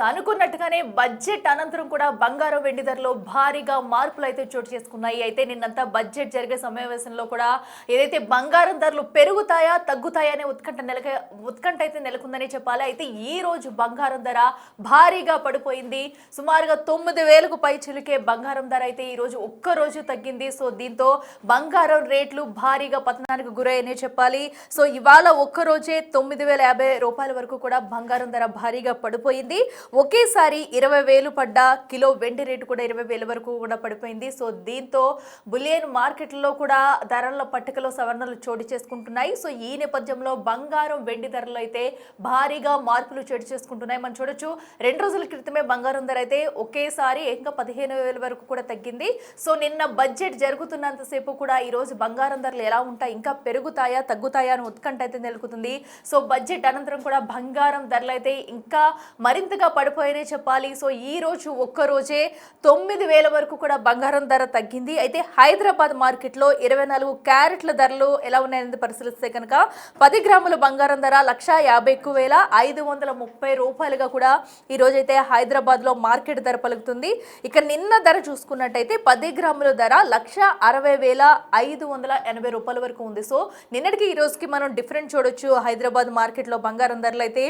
అనుకున్నట్టుగానే బడ్జెట్ అనంతరం కూడా బంగారం వెండి ధరలో భారీగా మార్పులు అయితే చోటు చేసుకున్నాయి. అయితే నిన్నంతా బడ్జెట్ జరిగే సమావేశంలో కూడా ఏదైతే బంగారం ధరలు పెరుగుతాయా తగ్గుతాయా అనే ఉత్కంఠ అయితే నెలకొందని చెప్పాలి. అయితే ఈ రోజు బంగారం ధర భారీగా పడిపోయింది. సుమారుగా 9,000కు పై చిలికే బంగారం ధర అయితే ఈ రోజు ఒక్కరోజు తగ్గింది. సో దీంతో బంగారం రేట్లు భారీగా పతనానికి గురయ్యనే చెప్పాలి. సో ఇవాళ ఒక్కరోజే 9,050 రూపాయల వరకు కూడా బంగారం ధర భారీగా పడిపోయింది. ఒకేసారి 20,000 పడ్డ కిలో వెండి రేటు కూడా 20,000 వరకు కూడా పడిపోయింది. సో దీంతో బులియన్ మార్కెట్లో కూడా ధరల పట్టికలో సవరణలు చోటు చేసుకుంటున్నాయి. సో ఈ నేపథ్యంలో బంగారం వెండి ధరలు అయితే భారీగా మార్పులు చోటు చేసుకుంటున్నాయి. మనం చూడొచ్చు 2 రోజుల క్రితమే బంగారం ధర అయితే ఒకేసారి ఇంకా 15,000 వరకు కూడా తగ్గింది. సో నిన్న బడ్జెట్ జరుగుతున్నంతసేపు కూడా ఈ రోజు బంగారం ధరలు ఎలా ఉంటాయి, ఇంకా పెరుగుతాయా తగ్గుతాయా అని ఉత్కంఠ అయితే నెలకొంది. సో బడ్జెట్ అనంతరం కూడా బంగారం ధరలు అయితే ఇంకా మరింతగా పడిపోయాయనే చెప్పాలి. సో ఈ రోజు ఒక్కరోజే 9,000 వరకు కూడా బంగారం ధర తగ్గింది. అయితే హైదరాబాద్ మార్కెట్లో 24 క్యారెట్ల ధరలు ఎలా ఉన్నాయనేది పరిశీలిస్తే కనుక 10 గ్రాముల బంగారం ధర 1,51,530 రూపాయలుగా కూడా ఈ రోజైతే హైదరాబాద్లో మార్కెట్ ధర పలుకుతుంది. ఇక నిన్న ధర చూసుకున్నట్టయితే 10 గ్రాముల ధర 1,60,580 రూపాయల వరకు ఉంది. సో నిన్నటికి ఈ రోజుకి మనం డిఫరెంట్ చూడొచ్చు. హైదరాబాద్ మార్కెట్లో బంగారం ధరలు అయితే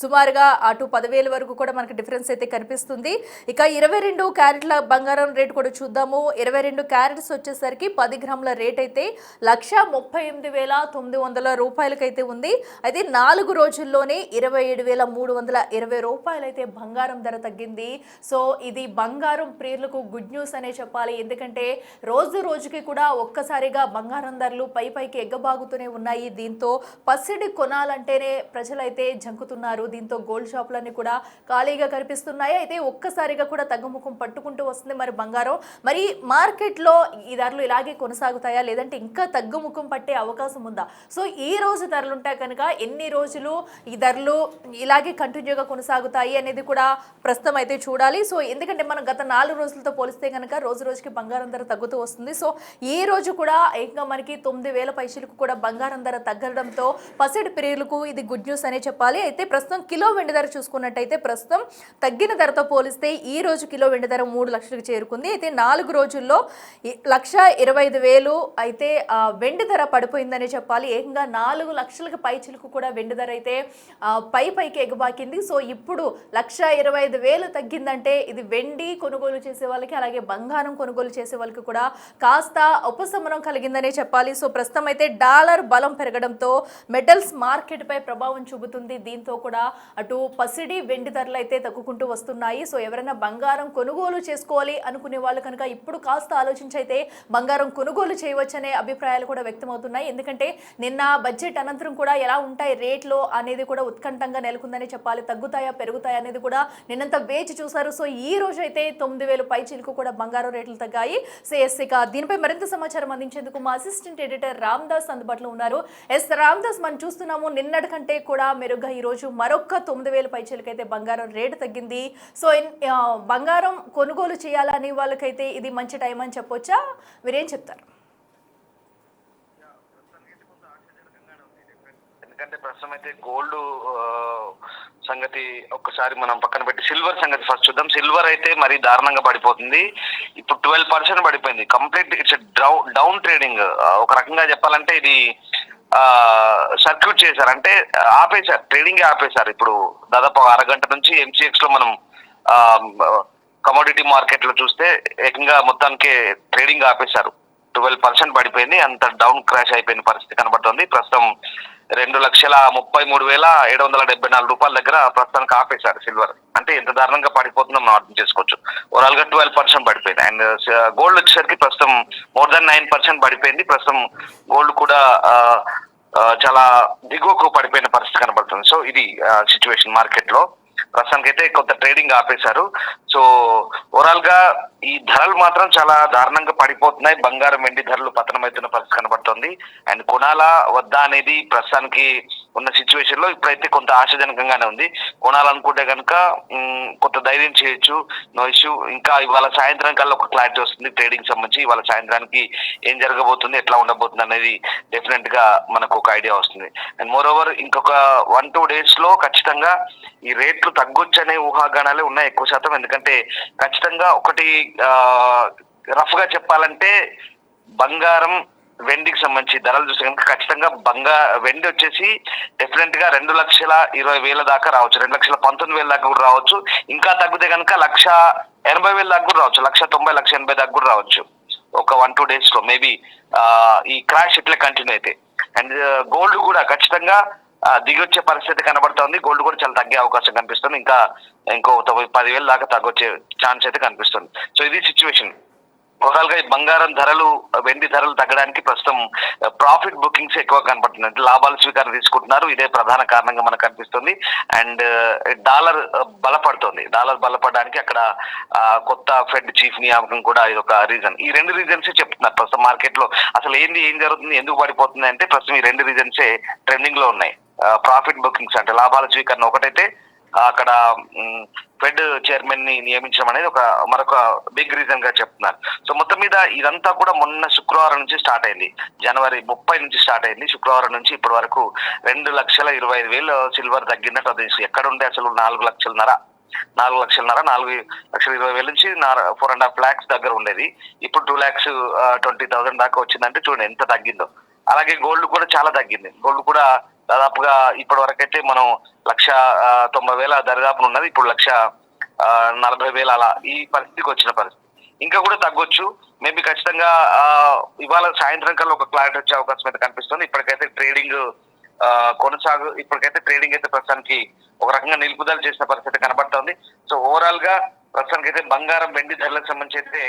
సుమారుగా అటు 10,000 వరకు కూడా మనకి డిఫరెన్స్ అయితే కనిపిస్తుంది. ఇక 22 క్యారెట్ల బంగారం రేట్ కూడా చూద్దాము. 22 క్యారెట్స్ వచ్చేసరికి 10 గ్రాముల రేట్ అయితే 1,38,900 రూపాయలకైతే ఉంది. అయితే 4 రోజుల్లోనే 27,320 రూపాయలు అయితే బంగారం ధర తగ్గింది. సో ఇది బంగారం ప్రియులకు గుడ్ న్యూస్ అనే చెప్పాలి. ఎందుకంటే రోజు రోజుకి కూడా ఒక్కసారిగా బంగారం ధరలు పైకి ఎగ్గబాగుతూనే ఉన్నాయి. దీంతో పసిడి కొనాలంటేనే ప్రజలైతే జంకుతున్నారు. దీంతో గోల్డ్ షాపులన్నీ కూడా ఖాళీగా కనిపిస్తున్నాయి. అయితే ఒక్కసారిగా కూడా తగ్గుముఖం పట్టుకుంటూ వస్తుంది మరి బంగారం. మరి మార్కెట్లో ఈ ధరలు ఇలాగే కొనసాగుతాయా లేదంటే ఇంకా తగ్గుముఖం పట్టే అవకాశం ఉందా? సో ఈ రోజు ధరలు ఉంటాయి కనుక ఎన్ని రోజులు ఈ ధరలు ఇలాగే కంటిన్యూగా కొనసాగుతాయి అనేది కూడా ప్రస్తుతం అయితే చూడాలి. సో ఎందుకంటే మనం గత 4 రోజులతో పోలిస్తే కనుక రోజు రోజుకి బంగారం ధర తగ్గుతూ వస్తుంది. సో ఈ రోజు కూడా ఇంకా మనకి 9,000 పైసలకు కూడా బంగారం ధర తగ్గడంతో పసిడి ప్రియులకు ఇది గుడ్ న్యూస్ అనే చెప్పాలి. అయితే ప్రస్తుతం కిలో వెండి ధర చూసుకున్నట్టయితే ప్రస్తుతం తగ్గిన ధరతో పోలిస్తే ఈ రోజు కిలో వెండి ధర 3 లక్షలకు చేరుకుంది. అయితే 4 రోజుల్లో 1,25,000 అయితే వెండి ధర పడిపోయిందని చెప్పాలి. ఏకంగా 4 లక్షలకు పైచిలకు కూడా వెండి ధర అయితే పైకి ఎగబాకింది. సో ఇప్పుడు 1,25,000 తగ్గిందంటే ఇది వెండి కొనుగోలు చేసే వాళ్ళకి అలాగే బంగారం కొనుగోలు చేసే వాళ్ళకి కూడా కాస్త ఉపశమనం కలిగిందనే చెప్పాలి. సో ప్రస్తుతం అయితే డాలర్ బలం పెరగడంతో మెటల్స్ మార్కెట్ పై ప్రభావం చూపుతుంది. దీంతో కూడా అటు పసిడి వెండి ధరలు అయితే తగ్గుకుంటూ వస్తున్నాయి. సో ఎవరైనా బంగారం కొనుగోలు చేసుకోవాలి అనుకునే వాళ్ళు కనుక ఇప్పుడు కాస్త ఆలోచించి అయితే బంగారం కొనుగోలు చేయవచ్చనే అభిప్రాయాలు కూడా వ్యక్తమవుతున్నాయి. ఎందుకంటే నిన్న బడ్జెట్ అనంతరం కూడా ఎలా ఉంటాయి రేట్లు అనేది కూడా ఉత్కంఠంగా నెలకొందని చెప్పాలి. తగ్గుతాయా పెరుగుతాయా అనేది కూడా నిన్నంతా వేచి చూశారు. సో ఈ రోజు అయితే 9,000 పై చిలుకు కూడా బంగారం రేట్లు తగ్గాయి. ఇక దీనిపై మరింత సమాచారం అందించేందుకు మా అసిస్టెంట్ ఎడిటర్ రామ్దాస్ అందుబాటులో ఉన్నారు. రామ్దాస్, మనం చూస్తున్నాము నిన్నటి కంటే కూడా మెరుగ్గా ఈ రోజు మరొక 9,000 పై చిలుకైతే బంగారం రేటు తగ్గింది. సో బంగారం కొనుగోలు చేయాలని వాళ్ళకైతే ఇది మంచి టైం అని చెప్పొచ్చా? మీరేం చెప్తారు? ఎందుకంటే ప్రస్తుతం అయితే గోల్డ్ సంగతి ఒక్కసారి మనం పక్కన పెట్టి సిల్వర్ సంగతి ఫస్ట్ చూద్దాం. సిల్వర్ అయితే మరీ దారుణంగా పడిపోతుంది. ఇప్పుడు 12% పడిపోయింది. Complete it's down trading. ఒక రకంగా చెప్పాలంటే ఇది సర్క్యూట్ చేశారు, అంటే ఆపేశారు, ట్రేడింగ్ ఆపేశారు. ఇప్పుడు దాదాపు అరగంట నుంచి MCX లో మనం కమోడిటీ మార్కెట్ లో చూస్తే ఏకంగా మొత్తానికి ట్రేడింగ్ ఆపేశారు. 12% పడిపోయింది. అంత డౌన్ క్రాష్ అయిపోయిన పరిస్థితి కనబడుతుంది. ప్రస్తుతం 2,33,774 రూపాయల దగ్గర ప్రస్తుతానికి ఆపేశారు సిల్వర్. అంటే ఎంత దారుణంగా పడిపోతుందో మనం అర్థం చేసుకోవచ్చు. ఓవరాల్ గా 12% పడిపోయింది. అండ్ గోల్డ్ వచ్చేసరికి ప్రస్తుతం మోర్ దాన్ 9% పడిపోయింది. ప్రస్తుతం గోల్డ్ కూడా చాలా దిగువకు పడిపోయిన పరిస్థితి కనబడుతుంది. సో ఇది సిచ్యువేషన్ మార్కెట్ లో. ప్రస్తుతానికి అయితే కొంత ట్రేడింగ్ ఆపేశారు. సో ఓవరాల్ గా ఈ ధరలు మాత్రం చాలా దారుణంగా పడిపోతున్నాయి. బంగారం వెండి ధరలు పతనమవుతున్న పరిస్థితి కనబడుతుంది. అండ్ కొనాలా వద్దా అనేది ప్రస్తుతానికి ఉన్న సిచ్యువేషన్ లో ఇప్పుడైతే కొంత ఆశాజనకంగానే ఉంది. కొనాలనుకుంటే కనుక కొంత ధైర్యం చేయొచ్చు, నో ఇష్యూ. ఇంకా ఇవాళ సాయంత్రం కల్లా ఒక క్లారిటీ వస్తుంది ట్రేడింగ్ సంబంధించి. ఇవాళ సాయంత్రానికి ఏం జరగబోతుంది, ఎట్లా ఉండబోతుంది అనేది డెఫినెట్ గా మనకు ఒక ఐడియా వస్తుంది. అండ్ మోర్ ఓవర్ ఇంకొక 1-2 days లో ఖచ్చితంగా ఈ రేట్లు తగ్గొచ్చు అనే ఊహాగానాలే ఉన్నాయి ఎక్కువ శాతం. ఎందుకంటే ఖచ్చితంగా ఒకటి రఫ్ గా చెప్పాలంటే బంగారం వెండికి సంబంధించి ధరలు చూస్తే కనుక ఖచ్చితంగా వెండి వచ్చేసి డెఫినెట్ గా 2,20,000 దాకా రావచ్చు, 2,19,000 దాకా కూడా రావచ్చు. ఇంకా తగ్గితే కనుక 1,80,000 దాకా కూడా రావచ్చు, 1,90,000 1,80,000 దాకా కూడా రావచ్చు ఒక 1-2 days లో మేబీ ఈ క్రాష్ ఇట్లా కంటిన్యూ అయితే. అండ్ గోల్డ్ కూడా ఖచ్చితంగా దిగొచ్చే పరిస్థితి కనబడుతుంది. గోల్డ్ కూడా చాలా తగ్గే అవకాశం కనిపిస్తుంది. ఇంకో 10,000 దాకా తగ్గొచ్చే ఛాన్స్ అయితే కనిపిస్తుంది. సో ఇది సిచ్యువేషన్. ఓవరాల్ గా ఈ బంగారం ధరలు, వెండి ధరలు తగ్గడానికి ప్రస్తుతం ప్రాఫిట్ బుకింగ్స్ ఎక్కువ కనపడుతుంది. అంటే లాభాల స్వీకారం తీసుకుంటున్నారు, ఇదే ప్రధాన కారణంగా మనకు కనిపిస్తుంది. అండ్ డాలర్ బలపడడానికి అక్కడ కొత్త ఫెడ్ చీఫ్ నియామకం కూడా ఇది ఒక రీజన్. ఈ 2 రీజన్స్ చెప్తున్నారు ప్రస్తుతం మార్కెట్ లో. అసలు ఏం జరుగుతుంది, ఎందుకు పడిపోతుంది అంటే ప్రస్తుతం ఈ 2 రీజన్సే ట్రెండింగ్ లో ఉన్నాయి. ప్రాఫిట్ బుకింగ్స్ అంటే లాభాల స్వీకరణ ఒకటైతే, అక్కడ ఫెడ్ చైర్మన్ ని నియమించడం అనేది మరొక బిగ్ రీజన్ గా చెప్తున్నారు. సో మొత్తం మీద ఇదంతా కూడా మొన్న శుక్రవారం నుంచి స్టార్ట్ అయింది, January 30 నుంచి స్టార్ట్ అయింది. శుక్రవారం నుంచి ఇప్పటి వరకు 2,25,000 సిల్వర్ తగ్గిందట. అది ఎక్కడ ఉంటే అసలు 4,20,000 నుంచి 4.5 lakhs దగ్గర ఉండేది. ఇప్పుడు 2,20,000 దాకా వచ్చిందంటే చూడండి ఎంత తగ్గిందో. అలాగే గోల్డ్ కూడా చాలా తగ్గింది. గోల్డ్ కూడా దాదాపుగా ఇప్పటి వరకు అయితే మనం 1,90,000 దరిదాపున ఉన్నది, ఇప్పుడు 1,40,000 అలా ఈ పరిస్థితికి వచ్చిన పరిస్థితి. ఇంకా కూడా తగ్గొచ్చు మేబీ. ఖచ్చితంగా ఇవాళ సాయంత్రం కల్లా ఒక క్లారిటీ వచ్చే అవకాశం అయితే కనిపిస్తుంది. ఇప్పటికైతే ట్రేడింగ్ అయితే ప్రస్తుతానికి ఒక రకంగా నిలుపుదల చేసిన పరిస్థితి కనబడుతోంది. సో ఓవరాల్ గా ప్రస్తుతానికి అయితే బంగారం, వెండి ధరలకు సంబంధించి అయితే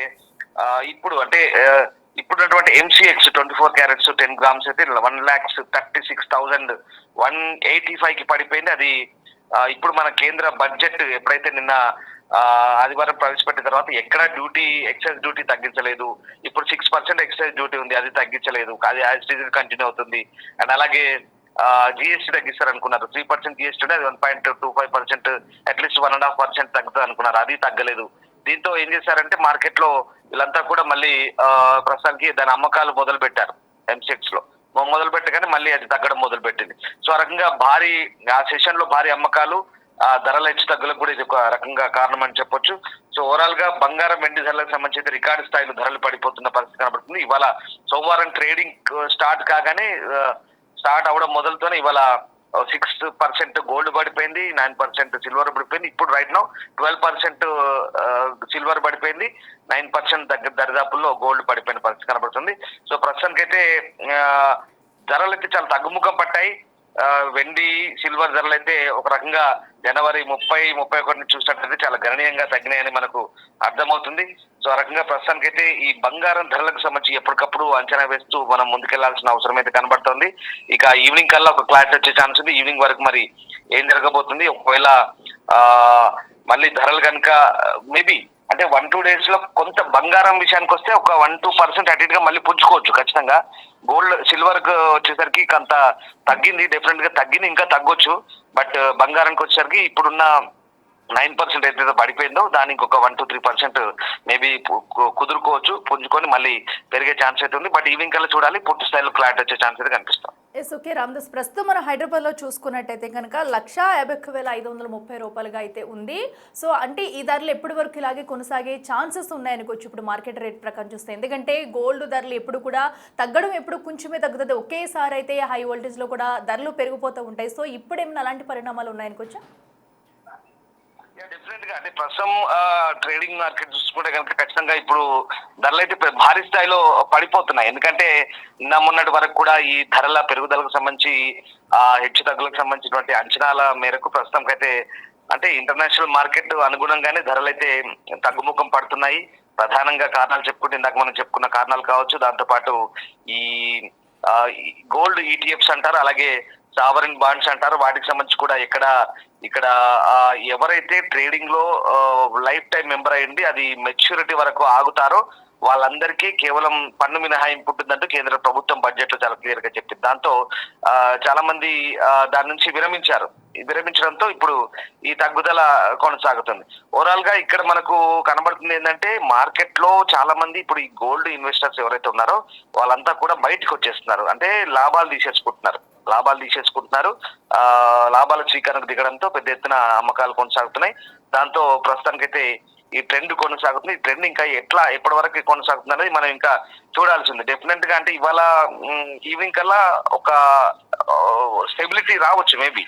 ఇప్పుడున్నటువంటి MCX 24 carats 10 grams అయితే 1,36,185 కి పడిపోయింది. అది ఇప్పుడు మన కేంద్ర బడ్జెట్ ఎప్పుడైతే నిన్న ఆదివారం ప్రవేశపెట్టిన తర్వాత ఎక్కడ ఎక్సైజ్ డ్యూటీ తగ్గించలేదు. ఇప్పుడు 6% ఎక్సైజ్ డ్యూటీ ఉంది, అది తగ్గించలేదు, అది యాజ్ ఇట్ ఈజ్ కంటిన్యూ అవుతుంది. అండ్ అలాగే GST తగ్గిస్తారు అనుకున్నారు, 3% GST ఉంటే అది 1.25%, అట్లీస్ట్ 1.5% తగ్గుతుంది అనుకున్నారు, అది తగ్గలేదు. దీంతో ఏం చేశారంటే మార్కెట్ లో వీళ్ళంతా కూడా మళ్ళీ ప్రస్తుతానికి దాని అమ్మకాలు మొదలు పెట్టారు. MCX లో మొదలు పెట్టగానే మళ్ళీ అది తగ్గడం మొదలు పెట్టింది. సో ఆ రకంగా ఆ సెషన్ లో భారీ అమ్మకాలు, ధరల హెచ్చు తగ్గులకు కూడా ఇది ఒక రకంగా కారణం అని చెప్పొచ్చు. సో ఓవరాల్ గా బంగారం, వెండి ధరలకు సంబంధించి రికార్డు స్థాయిలో ధరలు పడిపోతున్న పరిస్థితి కనబడుతుంది. ఇవాళ సోమవారం ట్రేడింగ్ స్టార్ట్ అవడం మొదలుతోనే ఇవాళ 6% గోల్డ్ పడిపోయింది, 9% సిల్వర్ పడిపోయింది. ఇప్పుడు రైట్ నౌ 12% సిల్వర్ పడిపోయింది, 9% దరిదాపుల్లో గోల్డ్ పడిపోయిన పరిస్థితి కనబడుతుంది. సో ప్రస్తుతానికైతే ధరలు అయితే చాలా తగ్గుముఖం పట్టాయి. వెండి, సిల్వర్ ధరలు అయితే ఒక రకంగా January 30-31 చూసినట్లయితే చాలా గణనీయంగా తగ్గినాయని మనకు అర్థమవుతుంది. సో ఆ రకంగా ప్రస్తుతానికైతే ఈ బంగారం ధరలకు సంబంధించి ఎప్పటికప్పుడు అంచనా వేస్తూ మనం ముందుకెళ్లాల్సిన అవసరం అయితే కనబడుతోంది. ఇక ఈవినింగ్ కల్లా ఒక క్లారిటీ వచ్చే ఛాన్స్ ఉంది. ఈవినింగ్ వరకు మరి ఏం జరగబోతుంది, ఒకవేళ మళ్ళీ ధరలు కనుక మేబీ అంటే 1-2 days లో కొంత బంగారం విషయానికి వస్తే ఒక 1-2% అటు ఇటుగా మళ్ళీ పుంజుకోవచ్చు ఖచ్చితంగా. గోల్డ్, సిల్వర్ వచ్చేసరికి కొంత తగ్గింది, డెఫినెట్ గా తగ్గింది, ఇంకా తగ్గొచ్చు. బట్ బంగారానికి వచ్చేసరికి ఇప్పుడున్న 9% ఏదైతే పడిపోయిందో దానికి ఒక 1-3% మేబీ కుదురుకోవచ్చు, పుంజుకొని మళ్ళీ పెరిగే ఛాన్స్ అయితే ఉంది. బట్ ఈవినింగ్ కల్లా చూడాలి, పూర్తి స్థాయిలో క్లారిటీ వచ్చే ఛాన్స్ అయితే కనిపిస్తాం. ఓకే రామదాస్, ప్రస్తుతం మనం హైదరాబాద్లో చూసుకున్నట్టయితే కనుక 1,51,530 రూపాయలుగా అయితే ఉంది. సో అంటే ఈ ధరలు ఎప్పటి వరకు ఇలాగే కొనసాగే ఛాన్సెస్ ఉన్నాయనుకోవచ్చు ఇప్పుడు మార్కెట్ రేట్ ప్రకారం చూస్తే. ఎందుకంటే గోల్డ్ ధరలు ఎప్పుడు కూడా తగ్గడం, ఎప్పుడు కొంచెమే తగ్గుతుంది, ఒకేసారి అయితే హై వోల్టేజ్లో కూడా ధరలు పెరిగిపోతూ ఉంటాయి. సో ఇప్పుడు ఏమైనా అలాంటి పరిణామాలు ఉన్నాయనుకోవచ్చా? డెఫినెట్ గా అంటే ప్రస్తుతం ట్రేడింగ్ మార్కెట్ చూసుకుంటే కనుక ఖచ్చితంగా ఇప్పుడు ధరలు అయితే భారీ స్థాయిలో పడిపోతున్నాయి. ఎందుకంటే మొన్నటి వరకు కూడా ఈ ధరల పెరుగుదలకు సంబంధించి హెచ్చు తగ్గులకు సంబంధించినటువంటి అంచనాల మేరకు ప్రస్తుతం అయితే అంటే ఇంటర్నేషనల్ మార్కెట్ అనుగుణంగానే ధరలు అయితే తగ్గుముఖం పడుతున్నాయి. ప్రధానంగా కారణాలు చెప్పుకుంటే ఇందాక మనం చెప్పుకున్న కారణాలు కావచ్చు, దాంతోపాటు ఈ గోల్డ్ ETFs అంటారు, అలాగే సావరిన్ బాండ్స్ అంటారు, వాటికి సంబంధించి కూడా ఇక్కడ ఎవరైతే ట్రేడింగ్ లో లైఫ్ టైం మెంబర్ అయ్యింది అది మెచ్యూరిటీ వరకు ఆగుతారో వాళ్ళందరికీ కేవలం పన్ను మినహాయింపు ఉంటుందంటూ కేంద్ర ప్రభుత్వం బడ్జెట్ లో చాలా క్లియర్ గా చెప్పింది. దాంతో చాలా మంది దాని నుంచి విరమించడంతో ఇప్పుడు ఈ తగ్గుదల కొనసాగుతుంది. ఓవరాల్ గా ఇక్కడ మనకు కనబడుతుంది ఏంటంటే మార్కెట్ లో చాలా మంది ఇప్పుడు ఈ గోల్డ్ ఇన్వెస్టర్స్ ఎవరైతే ఉన్నారో వాళ్ళంతా కూడా బయటకు వచ్చేస్తున్నారు. అంటే లాభాలు తీసేసుకుంటున్నారు. లాభాల స్వీకరణకు దిగడంతో పెద్ద ఎత్తున అమ్మకాలు కొనసాగుతున్నాయి. దాంతో ప్రస్తుతానికైతే ఈ ట్రెండ్ కొనసాగుతుంది. ఈ ట్రెండ్ ఇంకా ఎప్పటి వరకు కొనసాగుతుంది అనేది మనం ఇంకా చూడాల్సింది. డెఫినెట్ గా అంటే ఇవాళ ఈవినింగ్ కల్లా ఒక స్టెబిలిటీ రావచ్చు మేబీ.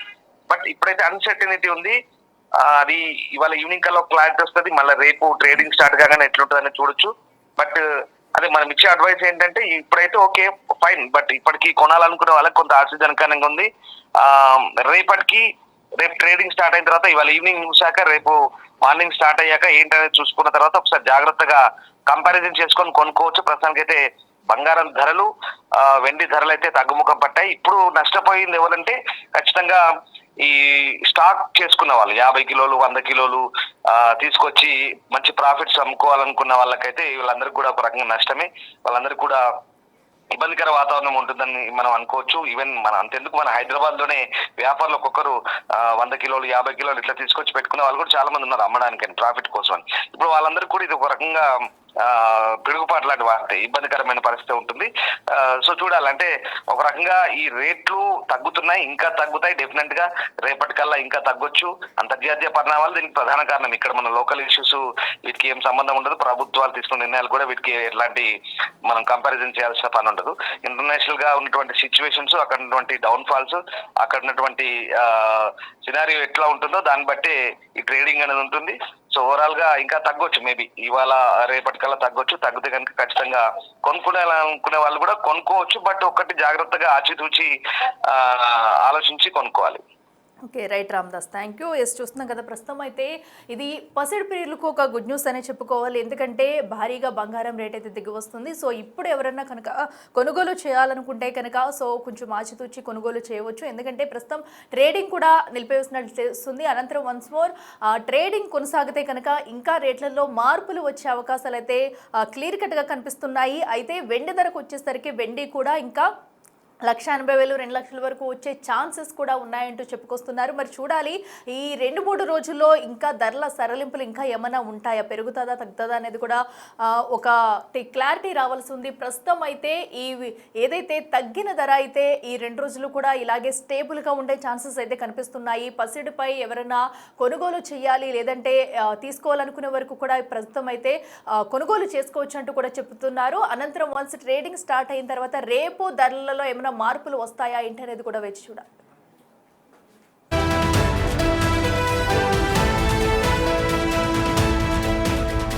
బట్ ఇప్పుడైతే అన్సర్టనిటీ ఉంది. అది ఇవాళ ఈవినింగ్ కల్లా ఒక క్లారిటీ వస్తుంది. మళ్ళీ రేపు ట్రేడింగ్ స్టార్ట్ కాగానే ఎట్లుంటుందని చూడొచ్చు. బట్ అదే మనం ఇచ్చే అడ్వైస్ ఏంటంటే ఇప్పుడైతే ఓకే ఫైన్, బట్ ఇప్పటికి కొనాలనుకునే వాళ్ళకి కొంత ఆశ్చర్యజనకంగా ఉంది. రేపు ట్రేడింగ్ స్టార్ట్ అయిన తర్వాత ఇవాళ ఈవినింగ్ చూసాక రేపు మార్నింగ్ స్టార్ట్ అయ్యాక ఏంటనేది చూసుకున్న తర్వాత ఒకసారి జాగ్రత్తగా కంపారిజన్ చేసుకొని కొనుక్కోవచ్చు. ప్రస్తుతానికి అయితే బంగారం ధరలు, వెండి ధరలు అయితే తగ్గుముఖం పట్టాయి. ఇప్పుడు నష్టపోయింది ఎవరంటే ఖచ్చితంగా ఈ స్టాక్ చేసుకున్న వాళ్ళు 50 కిలోలు 100 కిలోలు తీసుకొచ్చి మంచి ప్రాఫిట్స్ అమ్ముకోవాలనుకున్న వాళ్ళకైతే వీళ్ళందరికీ కూడా ఒక రకంగా నష్టమే. వాళ్ళందరికీ కూడా ఇబ్బందికర వాతావరణం ఉంటుందని మనం అనుకోవచ్చు. ఈవెన్ అంతెందుకు మన హైదరాబాద్ లోనే వ్యాపారులు ఒక్కొక్కరు 100 కిలోలు 50 కిలోలు ఇట్లా తీసుకొచ్చి పెట్టుకునే వాళ్ళు కూడా చాలా మంది ఉన్నారు అమ్మడానికి ప్రాఫిట్ కోసం అని. ఇప్పుడు వాళ్ళందరికీ కూడా ఇది ఒక రకంగా పిడుగుపాటు లాంటి వార్త, ఇబ్బందికరమైన పరిస్థితి ఉంటుంది. సో చూడాలంటే ఒక రకంగా ఈ రేట్లు తగ్గుతున్నాయి, ఇంకా తగ్గుతాయి. డెఫినెట్ గా రేపటికల్లా ఇంకా తగ్గొచ్చు. అంతర్జాతీయ పరిణామాలు దీనికి ప్రధాన కారణం. ఇక్కడ మన లోకల్ ఇష్యూస్ వీటికి ఏం సంబంధం ఉండదు. ప్రభుత్వాలు తీసుకున్న నిర్ణయాలు కూడా వీటికి ఎట్లాంటి మనం కంపారిజన్ చేయాల్సిన పని ఉండదు. ఇంటర్నేషనల్ గా ఉన్నటువంటి సిచ్యువేషన్స్, అక్కడ ఉన్నటువంటి డౌన్ ఫాల్స్, అక్కడ ఉన్నటువంటి సినారియో ఎట్లా ఉంటుందో దాన్ని బట్టి ఈ ట్రేడింగ్ అనేది ఉంటుంది. సో ఓవరాల్ గా ఇంకా తగ్గొచ్చు మేబీ. ఇవాళ రేపటికల్లా తగ్గొచ్చు. తగ్గితే కనుక ఖచ్చితంగా కొనుక్కునే వాళ్ళు కూడా కొనుక్కోవచ్చు. బట్ ఒకటి జాగ్రత్తగా ఆచితూచి ఆలోచించి కొనుక్కోవాలి. Okay, right Ramdas, thank you. చూస్తున్నాం కదా, ప్రస్తుతం అయితే ఇది పసిడి ప్రియులకు ఒక గుడ్ న్యూస్ అనే చెప్పుకోవాలి. ఎందుకంటే భారీగా బంగారం రేట్ అయితే దిగి వస్తుంది. సో ఇప్పుడు ఎవరన్నా కనుక కొనుగోలు చేయాలనుకుంటే కనుక సో కొంచెం ఆచితూచి కొనుగోలు చేయవచ్చు. ఎందుకంటే ప్రస్తుతం ట్రేడింగ్ కూడా నిలిపివేసినట్లు తెలుస్తుంది. అనంతరం వన్స్ మోర్ ట్రేడింగ్ కొనసాగితే కనుక ఇంకా రేట్లలో మార్పులు వచ్చే అవకాశాలు అయితే క్లియర్ కట్గా కనిపిస్తున్నాయి. అయితే వెండి ధరకు వచ్చేసరికి వెండి కూడా ఇంకా 1,80,000 2 లక్షల వరకు వచ్చే ఛాన్సెస్ కూడా ఉన్నాయంటూ చెప్పుకొస్తున్నారు. మరి చూడాలి ఈ 2-3 రోజుల్లో ఇంకా ధరల సరళింపులు ఇంకా ఏమైనా ఉంటాయా, పెరుగుతుందా తగ్గుతుందా అనేది కూడా ఒక క్లారిటీ రావాల్సి ఉంది. ప్రస్తుతం అయితే ఏదైతే తగ్గిన ధర అయితే ఈ 2 రోజులు కూడా ఇలాగే స్టేబుల్గా ఉండే ఛాన్సెస్ అయితే కనిపిస్తున్నాయి. పసిడిపై ఎవరైనా కొనుగోలు చేయాలి లేదంటే తీసుకోవాలనుకునే వరకు కూడా ప్రస్తుతం అయితే కొనుగోలు చేసుకోవచ్చు అంటూ కూడా చెప్తున్నారు. అనంతరం వన్స్ ట్రేడింగ్ స్టార్ట్ అయిన తర్వాత రేపు ధరలలో ఏమైనా మార్పులు వస్తాయా ఏంటి అనేది కూడా వేచి చూడాలి.